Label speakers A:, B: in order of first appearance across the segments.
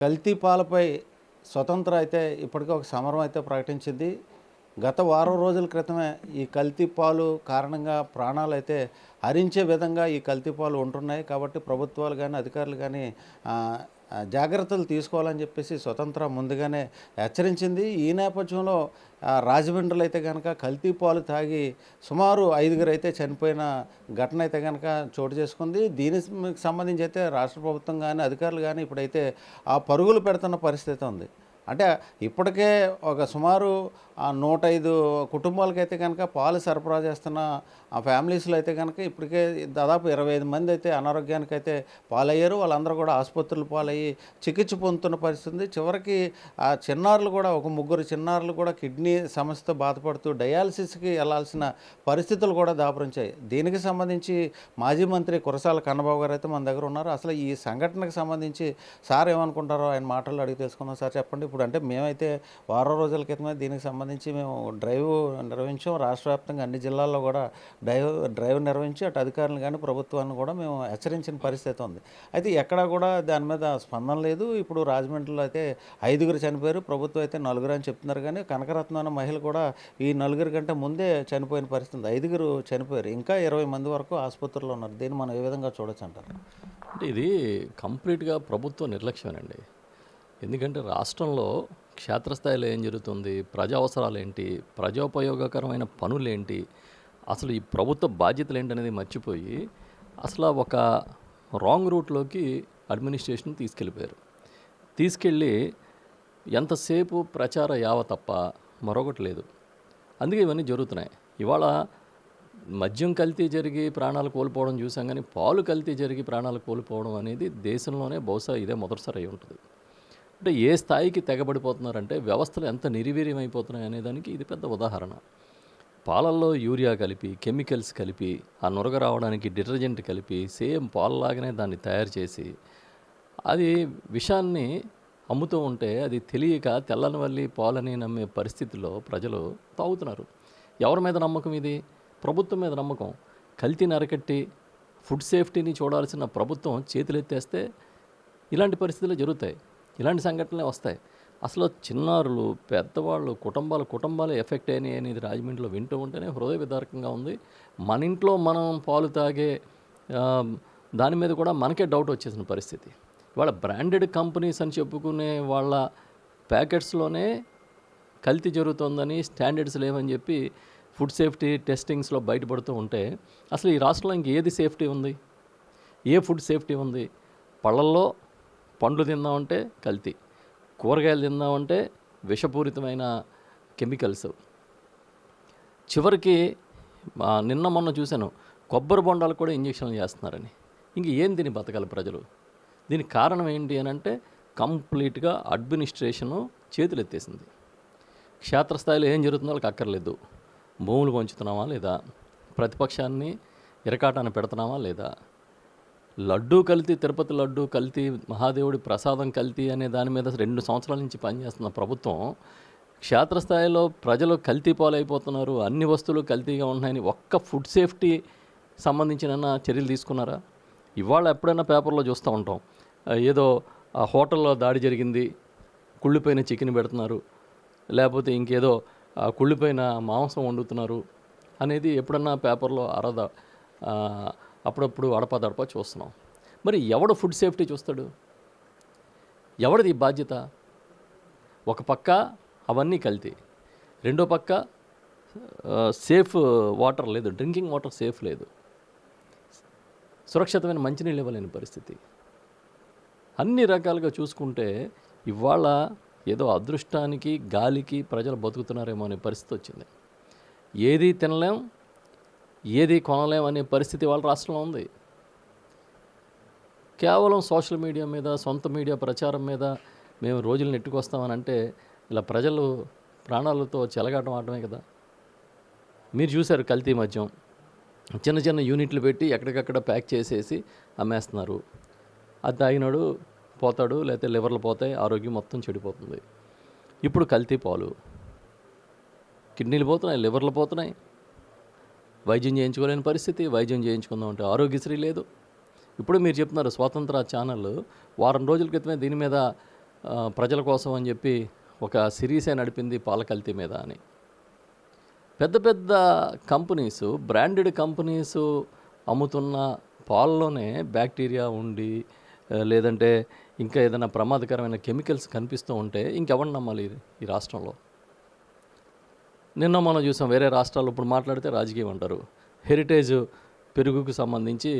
A: కల్తీ పాలపై స్వతంత్ర అయితే ఇప్పటికే ఒక సమరం అయితే ప్రకటించింది. గత వారం రోజుల క్రితమే ఈ కల్తీ పాలు కారణంగా ప్రాణాలు అయితే హరించే విధంగా ఈ కల్తీ పాలు ఉంటున్నాయి. కాబట్టి ప్రభుత్వాలు కానీ, అధికారులు కానీ జాగ్రత్తలు తీసుకోవాలని చెప్పేసి స్వతంత్ర ముందుగానే హెచ్చరించింది. ఈ నేపథ్యంలో రాజమండ్రిలో అయితే కనుక కల్తీ పాలు తాగి సుమారు 5గురు అయితే చనిపోయిన ఘటన అయితే కనుక చోటు చేసుకుంది. దీనికి సంబంధించి అయితే రాష్ట్ర ప్రభుత్వం కానీ, అధికారులు కానీ ఇప్పుడైతే ఆ పరుగులు పెడుతున్న పరిస్థితి ఉంది. అంటే ఇప్పటికే ఒక సుమారు 105 కుటుంబాలకైతే కనుక పాలు సరఫరా చేస్తున్న ఆ ఫ్యామిలీస్లో అయితే కనుక ఇప్పటికే దాదాపు 25 మంది అయితే అనారోగ్యానికైతే పాలయ్యారు. వాళ్ళందరూ కూడా ఆసుపత్రులు పాలయ్యి చికిత్స పొందుతున్న పరిస్థితి ఉంది. చివరికి ఆ చిన్నారులు కూడా ఒక ముగ్గురు చిన్నారులు కూడా కిడ్నీ సమస్యతో బాధపడుతూ డయాలసిస్కి వెళ్లాల్సిన పరిస్థితులు కూడా దాపురించాయి. దీనికి సంబంధించి మాజీ మంత్రి కురసాల కన్నబాబు గారు అయితే మన దగ్గర ఉన్నారు. అసలు ఈ సంఘటనకు సంబంధించి సార్ ఏమనుకుంటారో ఆయన మాటల్లో అడిగి తెలుసుకుందాం. సార్ చెప్పండి. ఇప్పుడు అంటే మేమైతే వారం రోజుల క్రితమే దీనికి సంబంధించి మేము డ్రైవ్ నిర్వహించాం. రాష్ట్ర వ్యాప్తంగా అన్ని జిల్లాల్లో కూడా డ్రైవ్ నిర్వహించి అటు అధికారులు కానీ ప్రభుత్వాన్ని కూడా మేము హెచ్చరించిన పరిస్థితి ఉంది. అయితే ఎక్కడా కూడా దాని మీద స్పందన లేదు. ఇప్పుడు రాజమండ్రిలో అయితే 5గురు చనిపోయారు. ప్రభుత్వం అయితే 4గురు అని చెప్తున్నారు. కానీ కనకరత్నం అనే మహిళ కూడా ఈ 4గురు కంటే ముందే చనిపోయిన పరిస్థితి ఉంది. 5గురు చనిపోయారు. ఇంకా 20 మంది వరకు ఆసుపత్రిలో ఉన్నారు. దీన్ని మనం ఏ విధంగా చూడొచ్చు అంటారు?
B: అంటే ఇది కంప్లీట్గా ప్రభుత్వ నిర్లక్ష్యమేనండి. ఎందుకంటే రాష్ట్రంలో క్షేత్రస్థాయిలో ఏం జరుగుతుంది, ప్రజా అవసరాలు ఏంటి, ప్రజోపయోగకరమైన పనులేంటి, అసలు ఈ ప్రభుత్వ బాధ్యతలు ఏంటనేది మర్చిపోయి అసలు ఒక రాంగ్ రూట్లోకి అడ్మినిస్ట్రేషన్ తీసుకెళ్ళిపోయారు. తీసుకెళ్ళి ఎంతసేపు ప్రచార యావ తప్ప మరొకటి లేదు. అందుకే ఇవన్నీ జరుగుతున్నాయి. ఇవాళ మద్యం కల్తీ జరిగి ప్రాణాలు కోల్పోవడం చూసాం, కానీ పాలు కల్తీ జరిగి ప్రాణాలు కోల్పోవడం అనేది దేశంలోనే బహుశా ఇదే మొదటిసారి అయి ఉంటుంది. అంటే ఏ స్థాయికి తెగబడిపోతున్నారంటే వ్యవస్థలు ఎంత నిర్వీర్యం అయిపోతున్నాయి అనేదానికి ఇది పెద్ద ఉదాహరణ. పాలల్లో యూరియా కలిపి, కెమికల్స్ కలిపి, ఆ నురగ రావడానికి డిటర్జెంట్ కలిపి, సేమ్ పాలలాగానే దాన్ని తయారు చేసి అది విషాన్ని అమ్ముతూ ఉంటే అది తెలియక తెల్లనివల్లి పాలని నమ్మే పరిస్థితిలో ప్రజలు తాగుతున్నారు. ఎవరి మీద నమ్మకం ఇది? ప్రభుత్వం మీద నమ్మకం. కల్తీని అరకట్టి ఫుడ్ సేఫ్టీని చూడాల్సిన ప్రభుత్వం చేతులెత్తేస్తే ఇలాంటి పరిస్థితులు జరుగుతాయి. ఇలాంటి సంఘటనలే వస్తాయి. అసలు చిన్నారులు, పెద్దవాళ్ళు, కుటుంబాలే ఎఫెక్ట్ అయినాయి అనేది రాజమండ్రిలో వింటూ ఉంటేనే హృదయ విదారకంగా ఉంది. మన ఇంట్లో మనం పాలు తాగే దాని మీద కూడా మనకే డౌట్ వచ్చేసిన పరిస్థితి. ఇవాళ బ్రాండెడ్ కంపెనీస్ అని చెప్పుకునే వాళ్ళ ప్యాకెట్స్లోనే కల్తీ జరుగుతోందని, స్టాండర్డ్స్ లేవని చెప్పి ఫుడ్ సేఫ్టీ టెస్టింగ్స్లో బయటపడుతూ ఉంటే అసలు ఈ రాష్ట్రంలో ఇంకేది సేఫ్టీ ఉంది? ఏ ఫుడ్ సేఫ్టీ ఉంది? పళ్ళల్లో పండ్లు తిందామంటే కల్తీ, కూరగాయలు తిందామంటే విషపూరితమైన కెమికల్స్. చివరికి నిన్న మొన్న చూశాను, కొబ్బరి బొండాలు కూడా ఇంజక్షన్లు చేస్తున్నారని. ఇంక ఏం తిని బతకాలి ప్రజలు? దీనికి కారణం ఏంటి అని అంటే కంప్లీట్గా అడ్మినిస్ట్రేషను చేతులెత్తేసింది. క్షేత్రస్థాయిలో ఏం జరుగుతుందో వాళ్ళకి అక్కర్లేదు. భూములు పంచుతున్నామా లేదా, ప్రతిపక్షాన్ని ఇరకాటాన్ని పెడుతున్నామా లేదా, లడ్డూ కల్తీ, తిరుపతి లడ్డూ కల్తీ, మహాదేవుడి ప్రసాదం కల్తీ అనే దాని మీద 2 సంవత్సరాల నుంచి పనిచేస్తున్న ప్రభుత్వం క్షేత్రస్థాయిలో ప్రజలు కల్తీ పాలైపోతున్నారు, అన్ని వస్తువులు కల్తీగా ఉన్నాయని ఒక్క ఫుడ్ సేఫ్టీ సంబంధించిన చర్యలు తీసుకున్నారా? ఇవాళ ఎప్పుడైనా పేపర్లో చూస్తూ ఉంటాం, ఏదో హోటల్లో దాడి జరిగింది, కుళ్ళిపోయిన చికెన్ పెడుతున్నారు, లేకపోతే ఇంకేదో కుళ్ళిపోయిన మాంసం వండుతున్నారు అనేది ఎప్పుడన్నా పేపర్లో అప్పుడప్పుడు అడపాదడపా చూస్తున్నాం. మరి ఎవడు ఫుడ్ సేఫ్టీ చూస్తాడు? ఎవడిది బాధ్యత? ఒక పక్క అవన్నీ కల్తీ, రెండో పక్క సేఫ్ వాటర్ లేదు, డ్రింకింగ్ వాటర్ సేఫ్ లేదు, సురక్షితమైన మంచినీళ్ళు ఇవ్వలేని పరిస్థితి. అన్ని రకాలుగా చూసుకుంటే ఇవాళ ఏదో అదృష్టానికి, గాలికి ప్రజలు బతుకుతున్నారేమో అనే పరిస్థితి వచ్చింది. ఏది తినలేం, ఏది కొనలేం అనే పరిస్థితి వాళ్ళ రాష్ట్రంలో ఉంది. కేవలం సోషల్ మీడియా మీద, సొంత మీడియా ప్రచారం మీద మేము రోజులు నెట్టుకొస్తామని అంటే ఇలా ప్రజలు ప్రాణాలతో చెలగాటం ఆడటమే కదా. మీరు చూశారు కల్తీ మద్యం చిన్న చిన్న యూనిట్లు పెట్టి ఎక్కడికక్కడ ప్యాక్ చేసేసి అమ్మేస్తున్నారు. అది తాగినాడు పోతాడు, లేకపోతే లివర్లు పోతాయి, ఆరోగ్యం మొత్తం చెడిపోతుంది. ఇప్పుడు కల్తీ పాలు, కిడ్నీలు పోతున్నాయి, లివర్లు పోతున్నాయి, వైద్యం చేయించుకోలేని పరిస్థితి. వైద్యం చేయించుకుందామంటే ఆరోగ్యశ్రీ లేదు. ఇప్పుడు మీరు చెప్తున్నారు స్వాతంత్ర ఛానల్ వారం రోజుల క్రితమే దీని మీద ప్రజల కోసం అని చెప్పి ఒక సిరీసే నడిపింది పాల కల్తీ మీద అని. పెద్ద పెద్ద కంపెనీసు, బ్రాండెడ్ కంపెనీసు అమ్ముతున్న పాలలోనే బ్యాక్టీరియా ఉండి లేదంటే ఇంకా ఏదైనా ప్రమాదకరమైన కెమికల్స్ కనిపిస్తూ ఉంటే ఇంకెవరిని నమ్మాలి ఈ రాష్ట్రంలో? నిన్న మనం చూసాం వేరే రాష్ట్రాల్లో. ఇప్పుడు మాట్లాడితే రాజకీయం అంటారు. హెరిటేజ్ పెరుగుకు సంబంధించి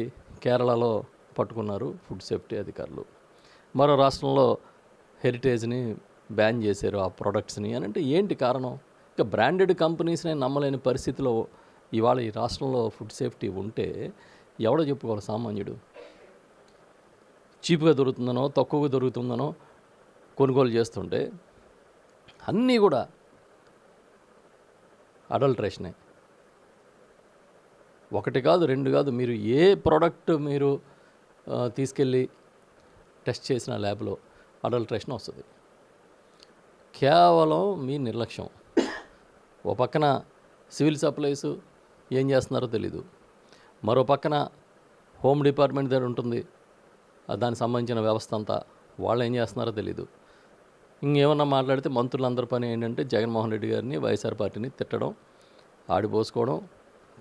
B: కేరళలో పట్టుకున్నారు ఫుడ్ సేఫ్టీ అధికారులు. మరో రాష్ట్రంలో హెరిటేజ్ని బ్యాన్ చేశారు ఆ ప్రొడక్ట్స్ని అని. అంటే ఏంటి కారణం? ఇక బ్రాండెడ్ కంపెనీస్నే నమ్మలేని పరిస్థితిలో ఇవాళ ఈ రాష్ట్రంలో ఫుడ్ సేఫ్టీ ఉంటే ఎవడో చెప్పుకోవాలి సామాన్యుడు? చీప్గా దొరుకుతుందనో తక్కువగా దొరుకుతుందనో కొనుగోలు చేస్తుంటే అన్నీ కూడా అడల్ట్రేషనే. ఒకటి కాదు, రెండు కాదు, మీరు ఏ ప్రోడక్ట్ మీరు తీసుకెళ్ళి టెస్ట్ చేసిన ల్యాబ్లో అడల్ట్రేషన్ వస్తుంది. కేవలం మీ నిర్లక్ష్యం. ఓ పక్కన సివిల్ సప్లైస్ ఏం చేస్తున్నారో తెలీదు, మరో పక్కన హోమ్ డిపార్ట్మెంట్ దగ్గర ఉంటుంది దానికి సంబంధించిన వ్యవస్థ అంతా, వాళ్ళు ఏం చేస్తున్నారో తెలీదు. ఇంకేమన్నా మాట్లాడితే మంత్రులందరి పని ఏంటంటే జగన్మోహన్ రెడ్డి గారిని, వైఎస్ఆర్ పార్టీని తిట్టడం, ఆడిపోసుకోవడం,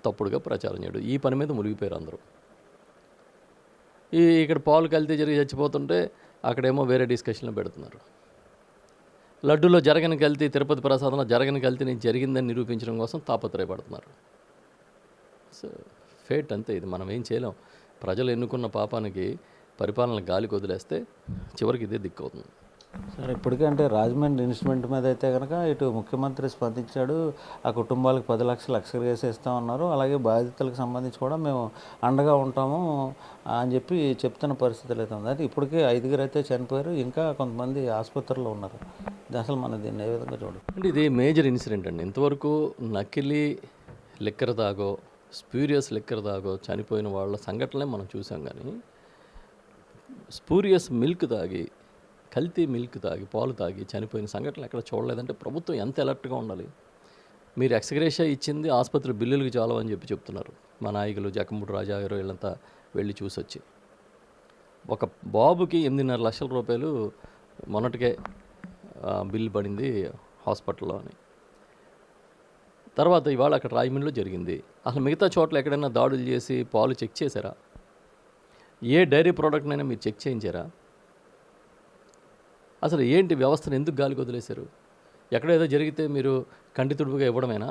B: తప్పుడుగా ప్రచారం చేయడం. ఈ పని మీద మునిగిపోయారు అందరూ. ఇక్కడ పాలు కల్తీ జరిగి చచ్చిపోతుంటే అక్కడేమో వేరే డిస్కషన్లో పెడుతున్నారు. లడ్డూలో జరగని కల్తీ, తిరుపతి ప్రసాదంలో జరగని కల్తీని జరిగిందని నిరూపించడం కోసం తాపత్రయపడుతున్నారు. సో ఫేట్ అంతే, ఇది మనం ఏం చేయలేం. ప్రజలు ఎన్నుకున్న పాపానికి పరిపాలన గాలికి వదిలేస్తే చివరికి ఇదే దిక్కు అవుతుంది.
A: సార్ ఇప్పటికే అంటే రాజమండ్రి ఇన్స్ట్రుమెంట్ మీద అయితే కనుక ఇటు ముఖ్యమంత్రి స్పందించాడు. ఆ కుటుంబాలకు 10 లక్షలు ఎక్స్గ్రేస్ ఇస్తామన్నారు. అలాగే బాధితులకు సంబంధించి కూడా మేము అండగా ఉంటాము అని చెప్పి చెప్తున్న పరిస్థితులు అయితే ఉంది. అయితే ఇప్పటికే 5 అయితే చనిపోయారు, ఇంకా కొంతమంది ఆసుపత్రిలో ఉన్నారు. అసలు మన దీన్ని ఏ విధంగా చూడాలి?
B: అంటే ఇది మేజర్ ఇన్సిడెంట్ అండి. ఇంతవరకు నకిలీ లిక్కర్ తాగో, స్ప్యూరియస్ లిక్కర్ తాగో చనిపోయిన వాళ్ళ సంఘటనలే మనం చూసాం. కానీ స్పూరియస్ మిల్క్ తాగి, కల్తీ మిల్క్ తాగి, పాలు తాగి చనిపోయిన సంఘటనలు ఎక్కడ చూడలేదంటే ప్రభుత్వం ఎంత అలర్ట్గా ఉండాలి? మీరు ఎక్స్గ్రేషియా ఇచ్చింది ఆసుపత్రి బిల్లులకు చాలవని చెప్పి చెప్తున్నారు. మా నాయకులు జక్కమూడి రాజా గారు వీళ్ళంతా వెళ్ళి చూసొచ్చి, ఒక బాబుకి 8.5 లక్షల రూపాయలు మొన్నటికే బిల్లు పడింది హాస్పిటల్లో అని. తర్వాత ఇవాళ అక్కడ రాయమండ్రిలో జరిగింది. అసలు మిగతా చోట్ల ఎక్కడైనా దాడులు చేసి పాలు చెక్ చేశారా? ఏ డైరీ ప్రోడక్ట్నైనా మీరు చెక్ చేయించారా? అసలు ఏంటి వ్యవస్థను ఎందుకు గాలికి వదిలేశారు? ఎక్కడేదో జరిగితే మీరు కంటి తుడుపుగా ఇవ్వడమేనా?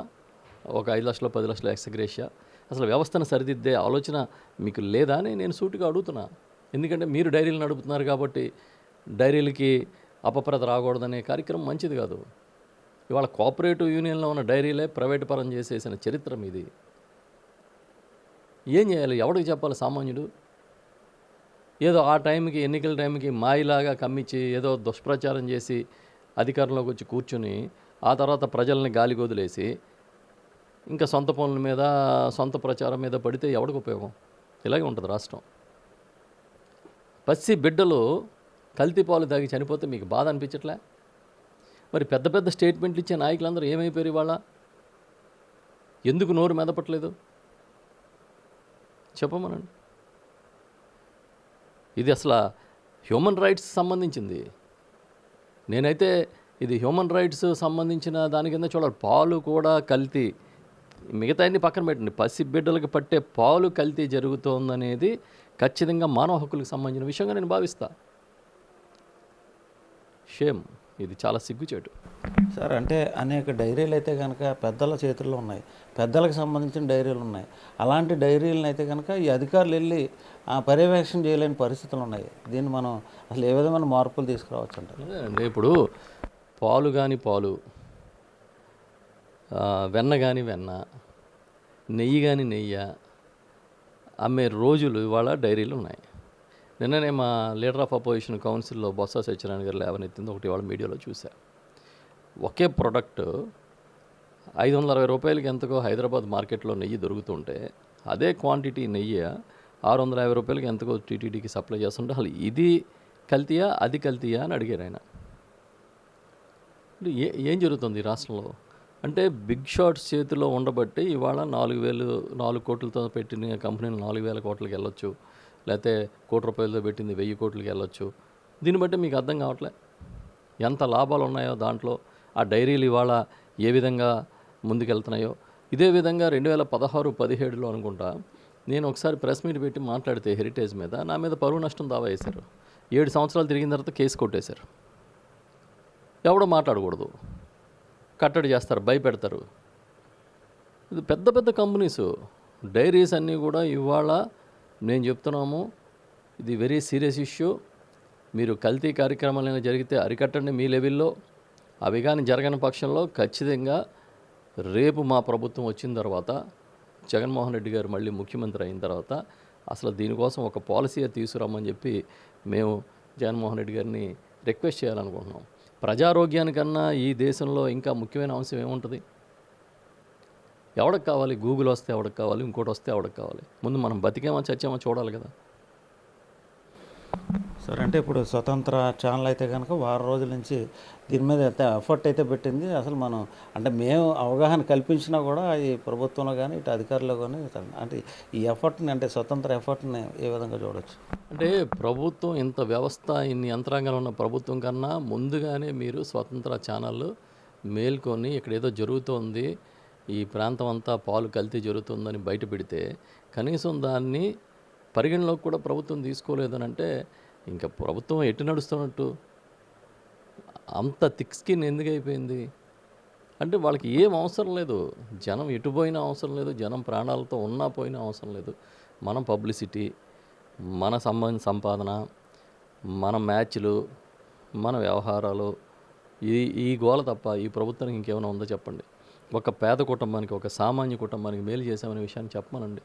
B: ఒక 5 లక్షలు 10 లక్షల ఎక్స్గ్రేషియా. అసలు వ్యవస్థను సరిదిద్దే ఆలోచన మీకు లేదా అని నేను సూటిగా అడుగుతున్నా. ఎందుకంటే మీరు డైరీలు నడుపుతున్నారు కాబట్టి డైరీలకి అపప్రద రాకూడదనే కార్యక్రమం మంచిది కాదు. ఇవాళ కోఆపరేటివ్ యూనియన్లో ఉన్న డైరీలే ప్రైవేటు పరం చేసేసిన చరిత్ర మీది. ఏం చేయాలి? ఎవడికి చెప్పాలి సామాన్యుడు? ఏదో ఆ టైంకి, ఎన్నికల టైంకి మాయిలాగా కమ్మించి ఏదో దుష్ప్రచారం చేసి అధికారంలోకి వచ్చి కూర్చుని ఆ తర్వాత ప్రజల్ని గాలికి వదిలేసి ఇంకా సొంత పనుల మీద, సొంత ప్రచారం మీద పడితే ఎవడికి ఉపయోగం? ఇలాగే ఉంటుంది రాష్ట్రం. పసి బిడ్డలు కల్తీ పాలు తాగి చనిపోతే మీకు బాధ అనిపించట్లే? మరి పెద్ద పెద్ద స్టేట్మెంట్లు ఇచ్చే నాయకులందరూ ఏమైపోయారు ఇవాళ? ఎందుకు నోరు మెదపట్లేదు చెప్పమనండి. ఇది అసలు హ్యూమన్ రైట్స్ సంబంధించింది. నేనైతే ఇది హ్యూమన్ రైట్స్ సంబంధించిన దాని కింద చూడాలి. పాలు కూడా కల్తీ, మిగతా అన్ని పక్కన పెట్టండి. పసి బిడ్డలకు పట్టే పాలు కల్తీ జరుగుతోందనేది ఖచ్చితంగా మానవ హక్కులకు సంబంధించిన విషయంగా నేను భావిస్తా. షేమ్, ఇది చాలా సిగ్గుచేటు.
A: సార్ అంటే అనేక డైరీలు అయితే కనుక పెద్దల చేతుల్లో ఉన్నాయి, పెద్దలకు సంబంధించిన డైరీలు ఉన్నాయి. అలాంటి డైరీలను అయితే కనుక ఈ అధికారులు వెళ్ళి పర్యవేక్షణ చేయలేని పరిస్థితులు ఉన్నాయి. దీన్ని మనం అసలు ఏ విధమైన మార్పులు తీసుకురావచ్చు అంటారు?
B: అంటే ఇప్పుడు పాలు కానీ పాలు, వెన్న కానీ వెన్న, నెయ్యి కానీ నెయ్యి అమ్మే రోజులు ఇవాళ డైరీలు ఉన్నాయి. నిన్ననే మా లీడర్ ఆఫ్ అపోజిషన్ కౌన్సిల్లో బొత్స సత్యనారాయణ గారు లేవనెత్తింది ఒకటి ఇవాళ మీడియాలో చూసా. ఒకే ప్రోడక్ట్ 560 రూపాయలకి ఎంతకో హైదరాబాద్ మార్కెట్లో నెయ్యి దొరుకుతుంటే అదే క్వాంటిటీ నెయ్యి 650 రూపాయలకి ఎంతకో టీటీడీకి సప్లై చేస్తుంటే అసలు ఇది కల్తీయా అది కల్తీయా అని అడిగారు ఆయన. ఏం జరుగుతుంది ఈ రాష్ట్రంలో? అంటే బిగ్ షాట్స్ చేతిలో ఉండబట్టి ఇవాళ 4 కోట్లతో పెట్టిన కంపెనీలు 4,000 కోట్లకి వెళ్ళొచ్చు, లేకపోతే ₹1 కోటి పెట్టింది 1,000 కోట్లకి వెళ్ళొచ్చు. దీన్ని బట్టి మీకు అర్థం కావట్లే. ఎంత లాభాలు ఉన్నాయో దాంట్లో, ఆ డైరీలు ఇవాళ ఏ విధంగా ముందుకెళ్తున్నాయో. ఇదే విధంగా 2016-17లో అనుకుంటా నేను ఒకసారి ప్రెస్ మీట్ పెట్టి మాట్లాడితే హెరిటేజ్ మీద, నా మీద పరువు నష్టం దావా వేశారు. 7 సంవత్సరాలు తిరిగిన తర్వాత కేసు కొట్టేశారు. ఎవడో మాట్లాడకూడదు, కట్టడి చేస్తారు, భయపెడతారు. ఇది పెద్ద పెద్ద కంపెనీసు డైరీస్ అన్నీ కూడా ఇవాళ నేను చెప్తున్నాము, ఇది వెరీ సీరియస్ ఇష్యూ. మీరు కల్తీ కార్యక్రమాలు జరిగితే అరికట్టండి మీ లెవెల్లో. అవి కానీ జరగని పక్షంలో ఖచ్చితంగా రేపు మా ప్రభుత్వం వచ్చిన తర్వాత, జగన్మోహన్ రెడ్డి గారు మళ్ళీ ముఖ్యమంత్రి అయిన తర్వాత అసలు దీనికోసం ఒక పాలసీ తీసుకురమ్మని చెప్పి మేము జగన్మోహన్ రెడ్డి గారిని రిక్వెస్ట్ చేయాలనుకుంటున్నాం. ప్రజారోగ్యానికన్నా ఈ దేశంలో ఇంకా ముఖ్యమైన అంశం ఏముంటుంది? ఎవడికి కావాలి? గూగుల్ వస్తే ఎవడికి కావాలి? ఇంకోటి వస్తే ఎవడికి కావాలి? ముందు మనం బతికేమో చచ్చామో చూడాలి కదా.
A: సరే, అంటే ఇప్పుడు స్వతంత్ర ఛానల్ అయితే కనుక వారం రోజుల నుంచి దీని మీద ఎంత ఎఫర్ట్ అయితే పెట్టింది. అసలు మనం అంటే మేము అవగాహన కల్పించినా కూడా ఈ ప్రభుత్వంలో కానీ ఇటు అధికారులు కానీ అంటే ఈ ఎఫర్ట్ని, అంటే స్వతంత్ర ఎఫర్ట్ని ఏ విధంగా చూడవచ్చు?
B: అంటే ప్రభుత్వం ఇంత వ్యవస్థ, ఇన్ని యంత్రాంగాలు ఉన్న ప్రభుత్వం కన్నా ముందుగానే మీరు స్వతంత్ర ఛానళ్ళు మేల్కొని ఇక్కడ ఏదో జరుగుతోంది, ఈ ప్రాంతం అంతా పాలు కల్తీ జరుగుతుందని బయట పెడితే కనీసం దాన్ని పరిగణలోకి కూడా ప్రభుత్వం తీసుకోలేదని అంటే ఇంకా ప్రభుత్వం ఎటు నడుస్తున్నట్టు? అంత థిక్ స్కిన్ ఎందుకు అయిపోయింది? అంటే వాళ్ళకి ఏం అవసరం లేదు, జనం ఎటు పోయినా అవసరం లేదు, జనం ప్రాణాలతో ఉన్నా పోయినా అవసరం లేదు. మనం పబ్లిసిటీ, మన సంపాదన, మన మ్యాచ్లు, మన వ్యవహారాలు, ఈ గోల తప్ప ఈ ప్రభుత్వానికి ఇంకేమైనా ఉందో చెప్పండి. ఒక పేద కుటుంబానికి, ఒక సామాన్య కుటుంబానికి మేలు చేసామనే విషయాన్ని చెప్పమనండి.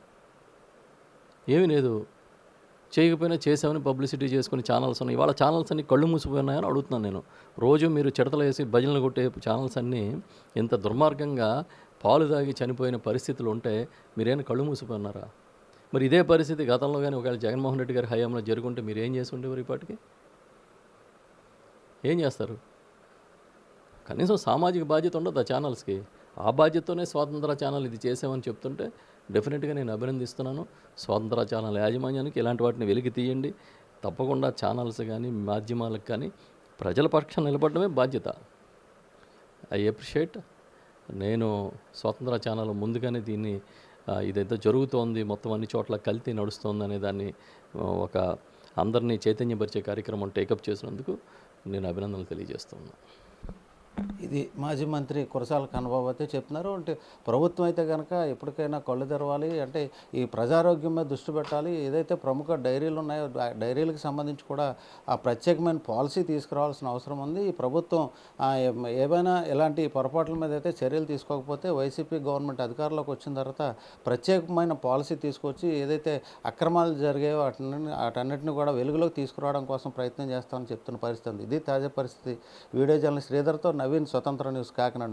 B: ఏమీ లేదు. చేయకపోయినా చేసామని పబ్లిసిటీ చేసుకుని ఛానల్స్ ఉన్నాయి. ఇవాళ ఛానల్స్ అన్ని కళ్ళు మూసిపోయినాయని అడుగుతున్నాను నేను. రోజు మీరు చిడతలు వేసి భజనలు కొట్టే ఛానల్స్ అన్నీ ఇంత దుర్మార్గంగా పాలు తాగి చనిపోయిన పరిస్థితులు ఉంటే మీరేమైనా కళ్ళు మూసిపోయినారా? మరి ఇదే పరిస్థితి గతంలో కానీ ఒకవేళ జగన్మోహన్ రెడ్డి గారి హయాంలో జరుగుంటే మీరు ఏం చేసి ఉండేవారు? ఇప్పటికి ఏం చేస్తారు? కనీసం సామాజిక బాధ్యత ఉండదు ఆ ఛానల్స్కి. ఆ బాధ్యతతోనే స్వాతంత్ర ఛానల్ ఇది చేసామని చెప్తుంటే డెఫినెట్గా నేను అభినందిస్తున్నాను. స్వాతంత్ర ఛానల్ యాజమాన్యానికి ఇలాంటి వాటిని వెలికి తీయండి. తప్పకుండా ఛానల్స్ కానీ మాధ్యమాలకు కానీ ప్రజల పక్షం నిలబడమే బాధ్యత. I appreciate. నేను స్వాతంత్ర ఛానల్ ముందుగానే దీన్ని ఇదైతే జరుగుతోంది, మొత్తం అన్ని చోట్ల కల్తీ నడుస్తోంది అనే దాన్ని ఒక అందరినీ చైతన్యపరిచే కార్యక్రమం టేకప్ చేసినందుకు నేను అభినందనలు తెలియజేస్తున్నాను.
A: ఇది మాజీ మంత్రి కురసాల కన్నబాబు అయితే చెప్తున్నారు. అంటే ప్రభుత్వం అయితే కనుక ఎప్పటికైనా కళ్ళు తెరవాలి, అంటే ఈ ప్రజారోగ్యం మీద దృష్టి పెట్టాలి. ఏదైతే ప్రముఖ డైరీలు ఉన్నాయో డైరీలకు సంబంధించి కూడా ఆ ప్రత్యేకమైన పాలసీ తీసుకురావాల్సిన అవసరం ఉంది. ఈ ప్రభుత్వం ఏమైనా ఇలాంటి పొరపాట్ల మీద అయితే చర్యలు తీసుకోకపోతే వైసీపీ గవర్నమెంట్ అధికారంలోకి వచ్చిన తర్వాత ప్రత్యేకమైన పాలసీ తీసుకొచ్చి ఏదైతే అక్రమాలు జరిగాయో వాటన్నిటిని కూడా వెలుగులోకి తీసుకురావడం కోసం ప్రయత్నం చేస్తామని చెప్తున్న పరిస్థితి ఉంది. ఇది తాజా పరిస్థితి. వీడియో జర్నలిస్ట్ శ్రీధర్తో నవీన్, స్వతంత్ర న్యూస్, కాకినాడ.